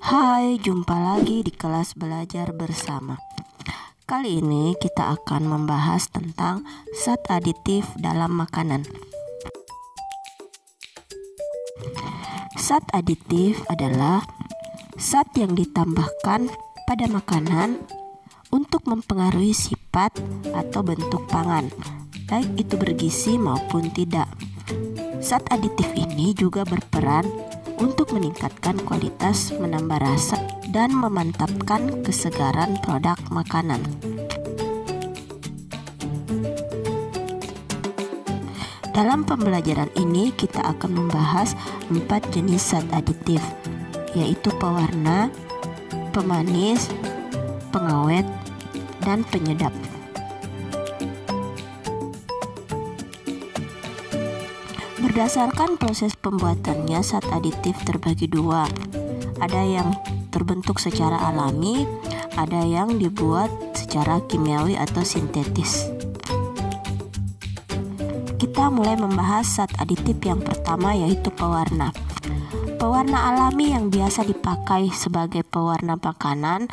Hai, jumpa lagi di kelas belajar bersama. Kali ini kita akan membahas tentang zat aditif dalam makanan. Zat aditif adalah zat yang ditambahkan pada makanan untuk mempengaruhi sifat atau bentuk pangan, baik itu bergizi maupun tidak. Zat aditif ini juga berperan untuk meningkatkan kualitas, menambah rasa, dan memantapkan kesegaran produk makanan. Dalam pembelajaran ini kita akan membahas 4 jenis zat aditif, yaitu pewarna, pemanis, pengawet, dan penyedap. Berdasarkan proses pembuatannya, zat aditif terbagi dua. Ada yang terbentuk secara alami, ada yang dibuat secara kimiawi atau sintetis. Kita mulai membahas zat aditif yang pertama, yaitu pewarna. Pewarna alami yang biasa dipakai sebagai pewarna makanan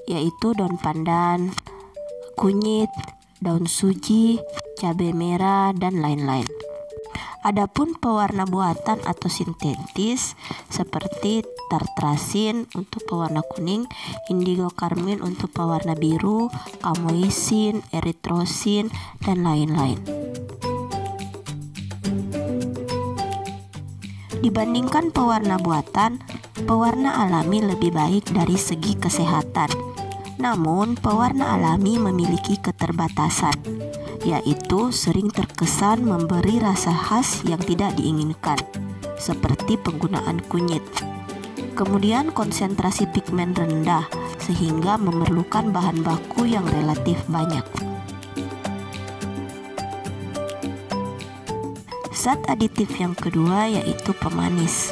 yaitu daun pandan, kunyit, daun suji, cabai merah, dan lain-lain. Adapun pewarna buatan atau sintetis seperti tartrazin untuk pewarna kuning, indigo karmin untuk pewarna biru, kamoisin, eritrosin, dan lain-lain. Dibandingkan pewarna buatan, pewarna alami lebih baik dari segi kesehatan. Namun, pewarna alami memiliki keterbatasan, yaitu sering terkesan memberi rasa khas yang tidak diinginkan, seperti penggunaan kunyit. Kemudian konsentrasi pigmen rendah, sehingga memerlukan bahan baku yang relatif banyak. Zat aditif yang kedua yaitu pemanis.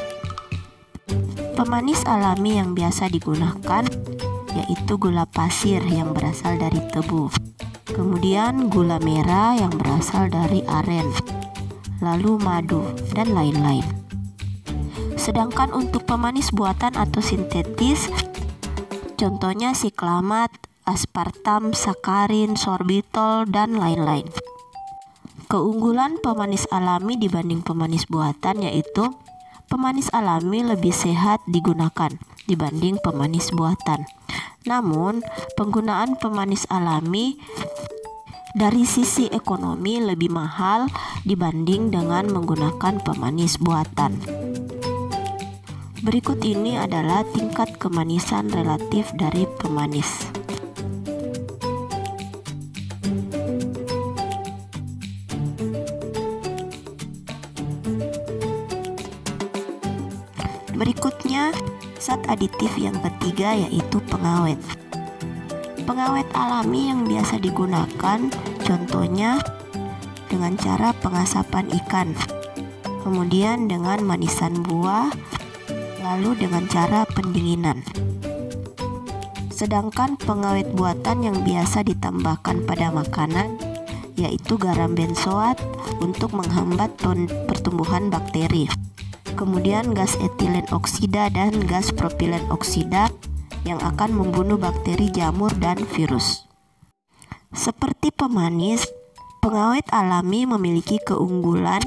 Pemanis alami yang biasa digunakan yaitu gula pasir yang berasal dari tebu. Kemudian gula merah yang berasal dari aren, lalu madu, dan lain-lain. Sedangkan untuk pemanis buatan atau sintetis, contohnya siklamat, aspartam, sakarin, sorbitol, dan lain-lain. Keunggulan pemanis alami dibanding pemanis buatan yaitu pemanis alami lebih sehat digunakan dibanding pemanis buatan. Namun, penggunaan pemanis alami dari sisi ekonomi lebih mahal dibanding dengan menggunakan pemanis buatan. Berikut ini adalah tingkat kemanisan relatif dari pemanis. Berikutnya, zat aditif yang ketiga yaitu pengawet. Pengawet alami yang biasa digunakan contohnya dengan cara pengasapan ikan, kemudian dengan manisan buah, lalu dengan cara pendinginan. Sedangkan pengawet buatan yang biasa ditambahkan pada makanan yaitu garam benzoat untuk menghambat pertumbuhan bakteri. Kemudian gas etilen oksida dan gas propilen oksida yang akan membunuh bakteri, jamur, dan virus. Seperti pemanis, pengawet alami memiliki keunggulan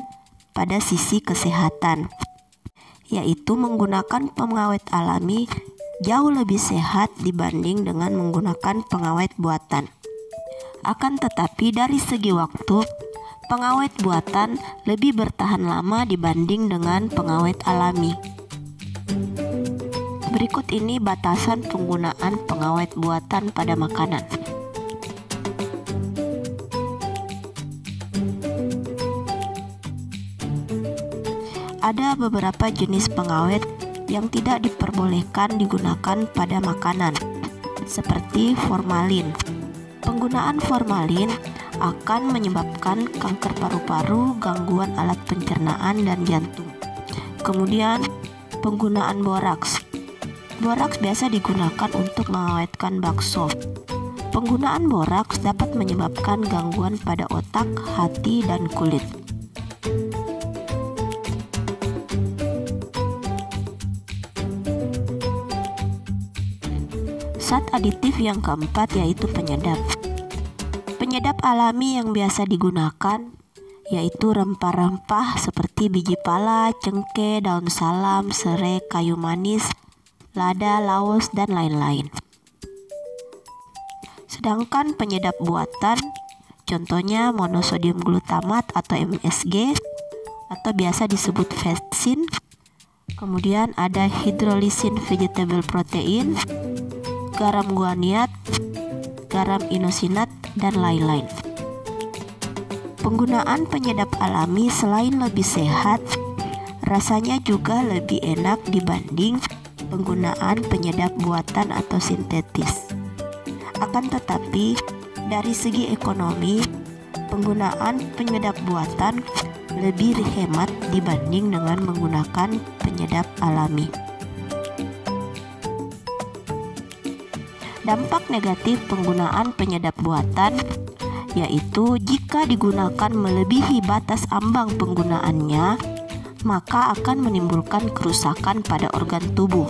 pada sisi kesehatan, yaitu menggunakan pengawet alami jauh lebih sehat dibanding dengan menggunakan pengawet buatan. Akan tetapi dari segi waktu, pengawet buatan lebih bertahan lama dibanding dengan pengawet alami. Berikut ini batasan penggunaan pengawet buatan pada makanan. Ada beberapa jenis pengawet yang tidak diperbolehkan digunakan pada makanan, seperti formalin. Penggunaan formalin akan menyebabkan kanker paru-paru, gangguan alat pencernaan, dan jantung. Kemudian, penggunaan boraks. Boraks biasa digunakan untuk mengawetkan bakso. Penggunaan boraks dapat menyebabkan gangguan pada otak, hati, dan kulit. Zat aditif yang keempat yaitu penyedap. Penyedap alami yang biasa digunakan yaitu rempah-rempah seperti biji pala, cengkeh, daun salam, serai, kayu manis, lada, laos, dan lain-lain. Sedangkan penyedap buatan contohnya monosodium glutamat atau MSG atau biasa disebut vetsin. Kemudian ada hydrolysin vegetable protein, garam guaniat, garam inosinat, dan lain-lain. Penggunaan penyedap alami selain lebih sehat, rasanya juga lebih enak dibanding penggunaan penyedap buatan atau sintetis. Akan tetapi, dari segi ekonomi, penggunaan penyedap buatan lebih hemat dibanding dengan menggunakan penyedap alami. Dampak negatif penggunaan penyedap buatan yaitu jika digunakan melebihi batas ambang penggunaannya, maka akan menimbulkan kerusakan pada organ tubuh.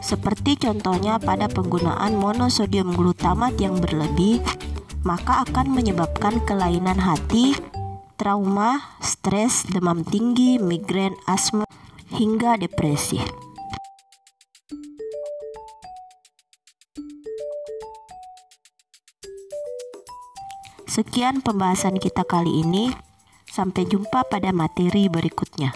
Seperti contohnya pada penggunaan monosodium glutamat yang berlebih, maka akan menyebabkan kelainan hati, trauma, stres, demam tinggi, migrain, asma, hingga depresi. Sekian pembahasan kita kali ini. Sampai jumpa pada materi berikutnya.